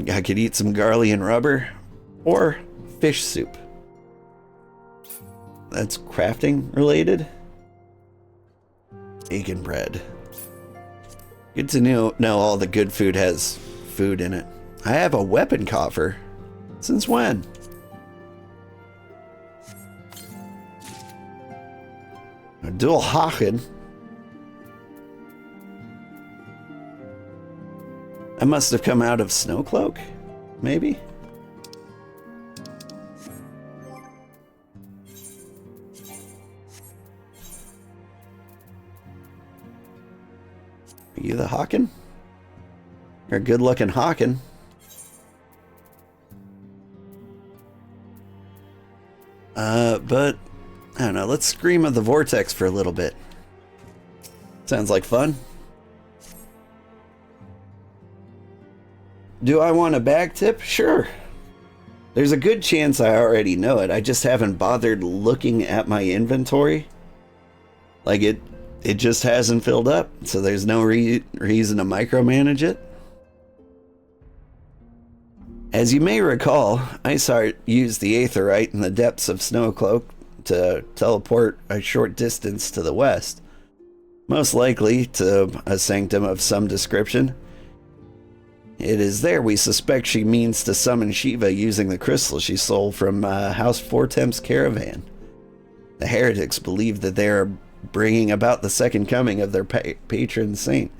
I could eat some garlic and rubber, or fish soup. That's crafting related. Bacon bread. Good to know all the good food has food in it. I have a weapon coffer. Since when? A dual Haken. I must have come out of Snowcloak, maybe? Are you the Haken? You're a good-looking Haken. But, I don't know, let's scream of the vortex for a little bit. Sounds like fun. Do I want a bag tip? Sure. There's a good chance I already know it. I just haven't bothered looking at my inventory. Like it just hasn't filled up, so there's no reason to micromanage it. As you may recall, Iceheart used the Aetheryte in the depths of Snowcloak to teleport a short distance to the west, most likely to a sanctum of some description. It is there we suspect she means to summon Shiva using the crystal she stole from House Fortemp's caravan. The heretics believe that they are bringing about the second coming of their patron saint.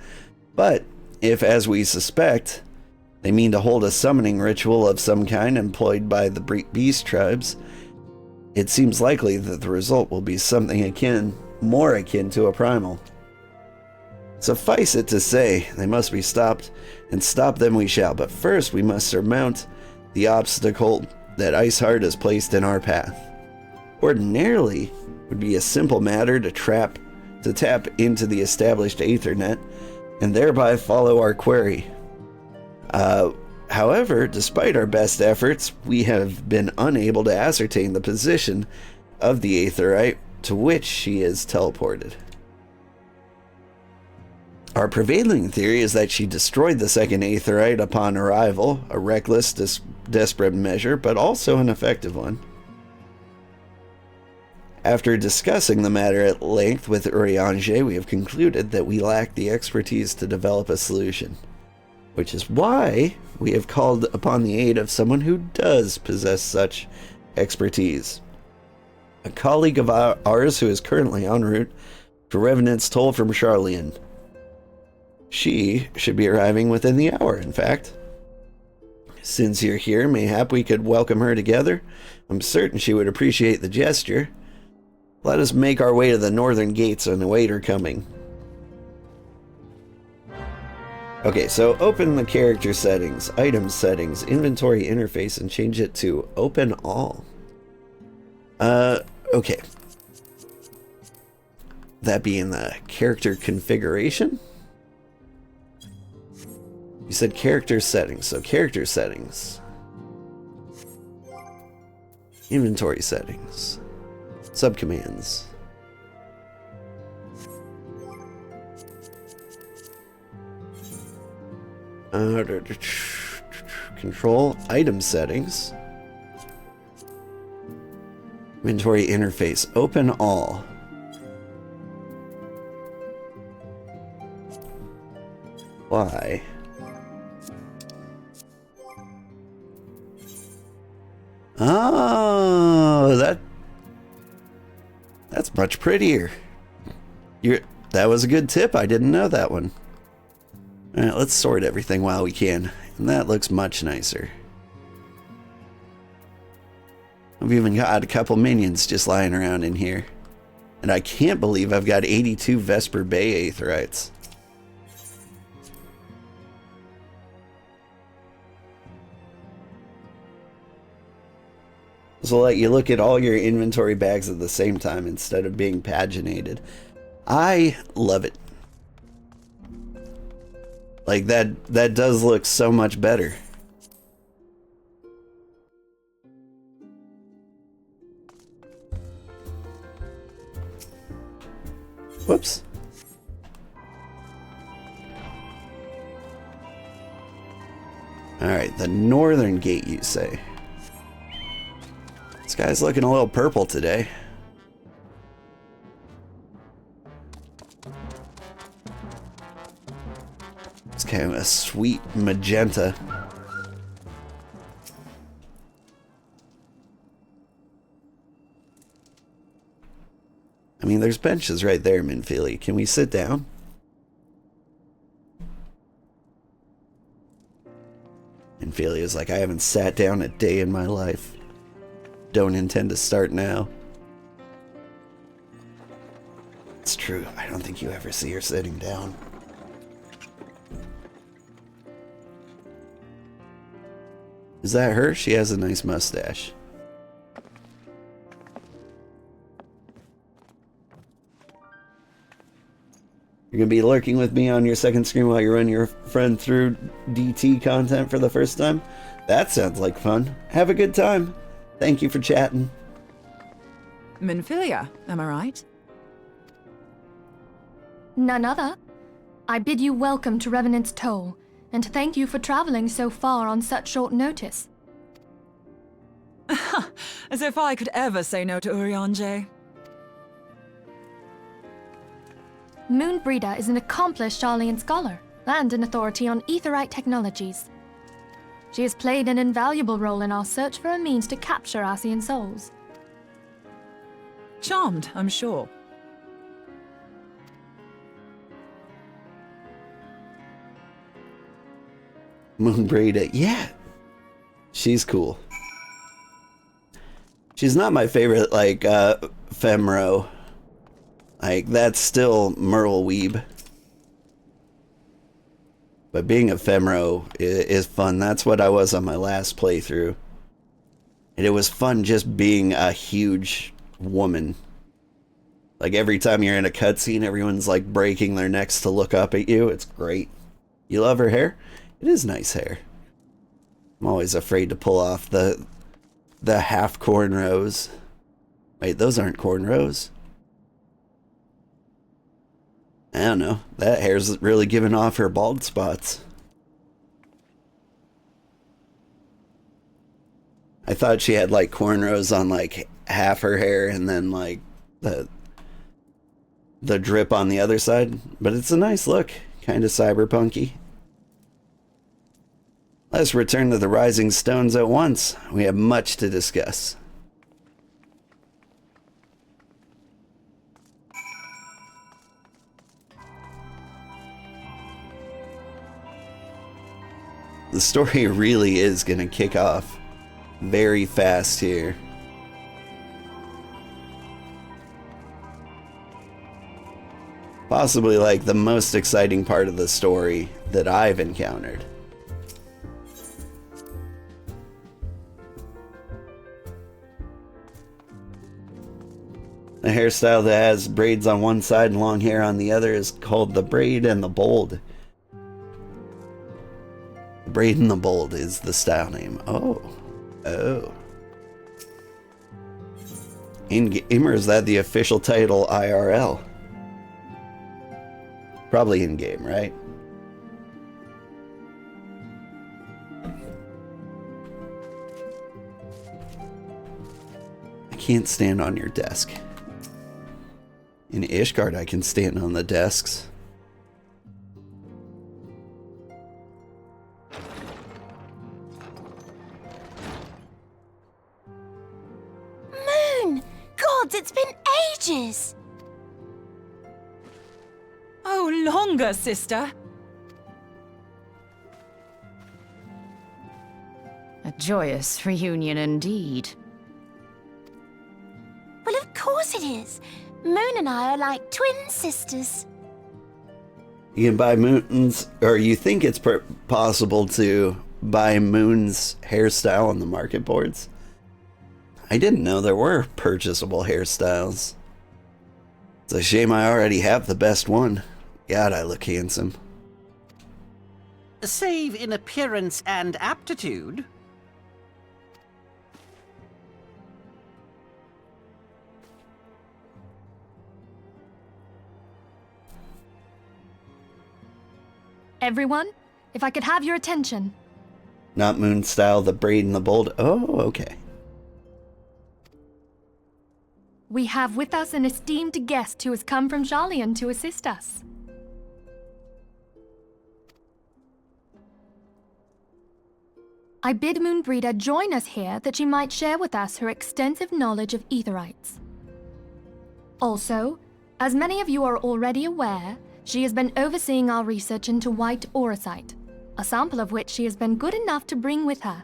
But if, as we suspect, they mean to hold a summoning ritual of some kind employed by the beast tribes, it seems likely that the result will be something more akin to a primal. Suffice it to say, they must be stopped, and stop them we shall. But first, we must surmount the obstacle that Iceheart has placed in our path. Ordinarily, it would be a simple matter to tap into the established Aethernet, and thereby follow our query. However, despite our best efforts, we have been unable to ascertain the position of the Aetherite to which she is teleported. Our prevailing theory is that she destroyed the second Aetherite upon arrival, a reckless, desperate measure, but also an effective one. After discussing the matter at length with Urianger, we have concluded that we lack the expertise to develop a solution, which is why we have called upon the aid of someone who does possess such expertise. A colleague of ours who is currently en route to Revenant's Toll from Charlian. She should be arriving within the hour, in fact. Since you're here, mayhap we could welcome her together. I'm certain she would appreciate the gesture. Let us make our way to the northern gates and await her coming. Okay, so open the character settings, item settings, inventory interface, and change it to open all. Okay. That being the character configuration? You said character settings, so character settings. Inventory settings. Subcommands. Control item settings. Inventory interface. Open all. Why? Oh, that's much prettier. That was a good tip. I didn't know that one. All right, let's sort everything while we can. And that looks much nicer. I've even got a couple minions just lying around in here. And I can't believe I've got 82 Vesper Bay Aetherites. This will let you look at all your inventory bags at the same time instead of being paginated. I love it. Like that does look so much better. Whoops. Alright, the northern gate, you say? This guy's looking a little purple today. It's kind of a sweet magenta. I mean, there's benches right there, Minfili. Can we sit down? Minfili is like, I haven't sat down a day in my life. Don't intend to start now. It's true. I don't think you ever see her sitting down. Is that her? She has a nice mustache. You're gonna be lurking with me on your second screen while you run your friend through DT content for the first time? That sounds like fun. Have a good time. Thank you for chatting. Minfilia, am I right? None other. I bid you welcome to Revenant's Toll, and thank you for traveling so far on such short notice. As if I could ever say no to Urianger. Moonbreeder is an accomplished Charlian scholar and an authority on aetherite technologies. She has played an invaluable role in our search for a means to capture Ascian souls. Charmed, I'm sure. Moonbreeder, yeah. She's cool. She's not my favorite, like, Femro. Like, that's still Merle Weeb. But being a Femro is fun. That's what I was on my last playthrough. And it was fun just being a huge woman. Like, every time you're in a cutscene, everyone's, like, breaking their necks to look up at you. It's great. You love her hair? It is nice hair. I'm always afraid to pull off the half cornrows. Wait, those aren't cornrows. I don't know. That hair's really giving off her bald spots. I thought she had like cornrows on like half her hair and then like the drip on the other side. But it's a nice look. Kind of cyberpunky. Let's return to the Rising Stones at once. We have much to discuss. The story really is going to kick off very fast here. Possibly like the most exciting part of the story that I've encountered. The hairstyle that has braids on one side and long hair on the other is called the Braid and the Bold. Braid and the Bold is the style name. Oh. In-game, or is that the official title IRL? Probably in-game, right? I can't stand on your desk. In Ishgard, I can stand on the desks. Moon! Gods, it's been ages! Oh, longer, sister. A joyous reunion indeed. Well, of course it is. Moon and I are like twin sisters. You can buy Moon's, or you think it's possible to buy Moon's hairstyle on the market boards? I didn't know there were purchasable hairstyles. It's a shame I already have the best one. God, I look handsome. Save in appearance and aptitude. Everyone, if I could have your attention. Not moon style, the braid and the bold. Oh, okay. We have with us an esteemed guest who has come from Jalian to assist us. I bid Moonbreeder join us here that she might share with us her extensive knowledge of Aetherites. Also, as many of you are already aware, she has been overseeing our research into white auracite, a sample of which she has been good enough to bring with her.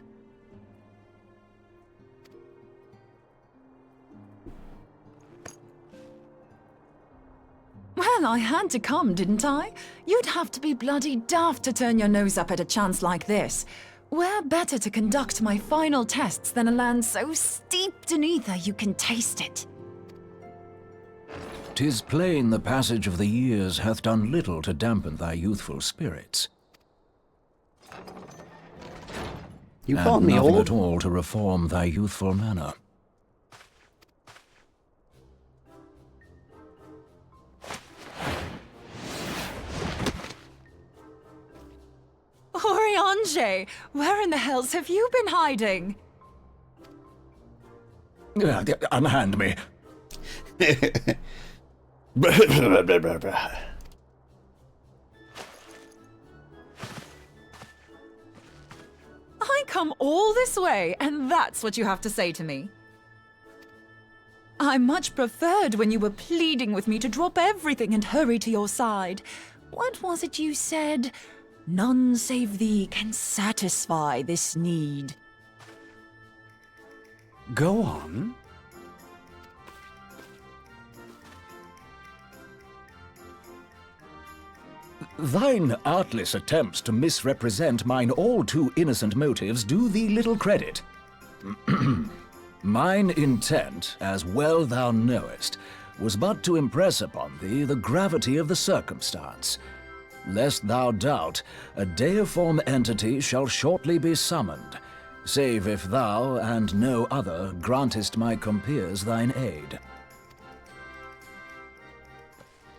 Well, I had to come, didn't I? You'd have to be bloody daft to turn your nose up at a chance like this. Where better to conduct my final tests than a land so steeped in ether you can taste it? 'Tis plain the passage of the years hath done little to dampen thy youthful spirits. You called me nothing old? at all to reform thy youthful manner. Oriange, where in the hells have you been hiding? Unhand me. I come all this way, and that's what you have to say to me. I much preferred when you were pleading with me to drop everything and hurry to your side. What was it you said? None save thee can satisfy this need. Go on. Thine artless attempts to misrepresent mine all too innocent motives do thee little credit. Mine intent, as well thou knowest, was but to impress upon thee the gravity of the circumstance. Lest thou doubt, a deiform entity shall shortly be summoned, save if thou and no other grantest my compeers thine aid.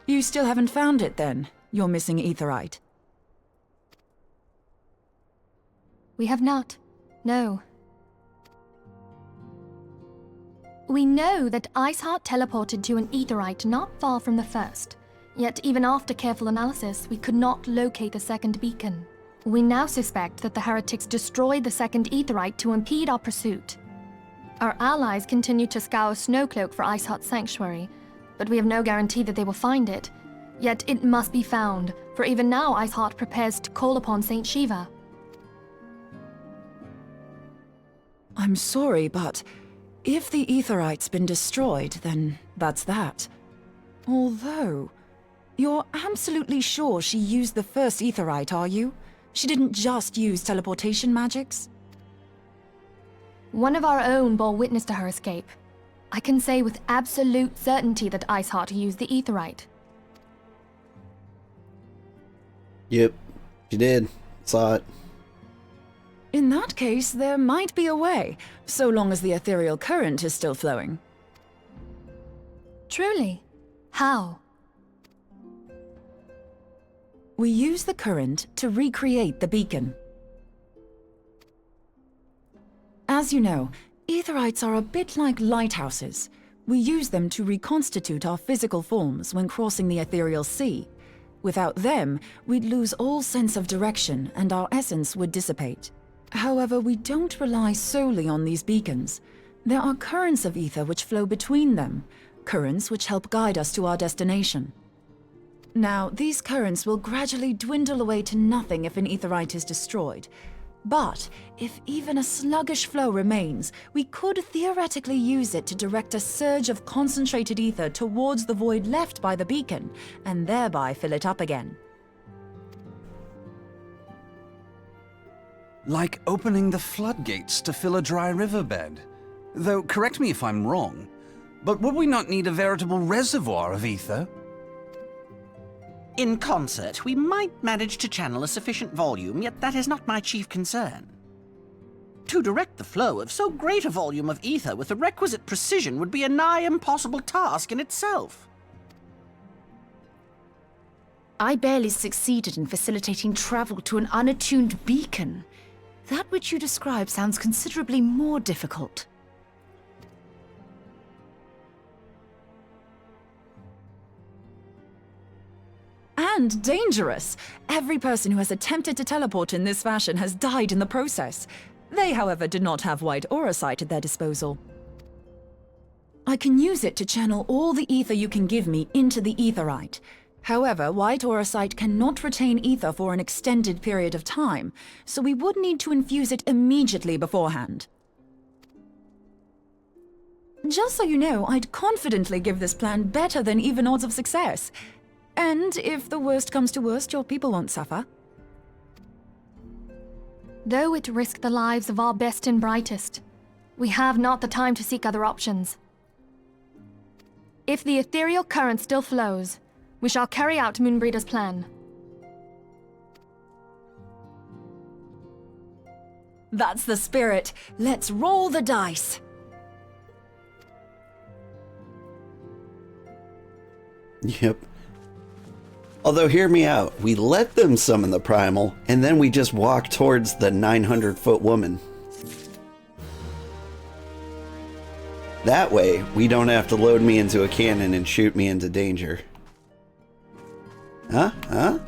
You still haven't found it, then? Your missing Aetherite? We have not. No. We know that Iceheart teleported to an Aetherite not far from the first. Yet even after careful analysis, we could not locate the second beacon. We now suspect that the heretics destroyed the second Aetherite to impede our pursuit. Our allies continue to scour Snowcloak for Iceheart's sanctuary, but we have no guarantee that they will find it. Yet it must be found, for even now Iceheart prepares to call upon Saint Shiva. I'm sorry, but if the Aetherite's been destroyed, then that's that. Although, you're absolutely sure she used the first Aetherite, are you? She didn't just use teleportation magics? One of our own bore witness to her escape. I can say with absolute certainty that Iceheart used the Aetherite. Yep, she did. Saw it. In that case, there might be a way, so long as the ethereal current is still flowing. Truly? How? We use the current to recreate the beacon. As you know, Aetherites are a bit like lighthouses. We use them to reconstitute our physical forms when crossing the ethereal sea. Without them, we'd lose all sense of direction and our essence would dissipate. However, we don't rely solely on these beacons. There are currents of ether which flow between them, currents which help guide us to our destination. Now, these currents will gradually dwindle away to nothing if an Aetherite is destroyed. But if even a sluggish flow remains, we could theoretically use it to direct a surge of concentrated ether towards the void left by the beacon, and thereby fill it up again. Like opening the floodgates to fill a dry riverbed. Though, correct me if I'm wrong, but would we not need a veritable reservoir of ether? In concert, we might manage to channel a sufficient volume, yet that is not my chief concern. To direct the flow of so great a volume of ether with the requisite precision would be a nigh impossible task in itself. I barely succeeded in facilitating travel to an unattuned beacon. That which you describe sounds considerably more difficult. And dangerous. Every person who has attempted to teleport in this fashion has died in the process. They, however, did not have white aura sight at their disposal. I can use it to channel all the ether you can give me into the aetherite. However, white aura sight cannot retain ether for an extended period of time, so we would need to infuse it immediately beforehand. Just so you know, I'd confidently give this plan better than even odds of success. And if the worst comes to worst, your people won't suffer. Though it risked the lives of our best and brightest, we have not the time to seek other options. If the ethereal current still flows, we shall carry out Moonbreeder's plan. That's the spirit. Let's roll the dice. Yep. Although, hear me out. We let them summon the primal, and then we just walk towards the 900-foot woman. That way, we don't have to load me into a cannon and shoot me into danger. Huh? Huh?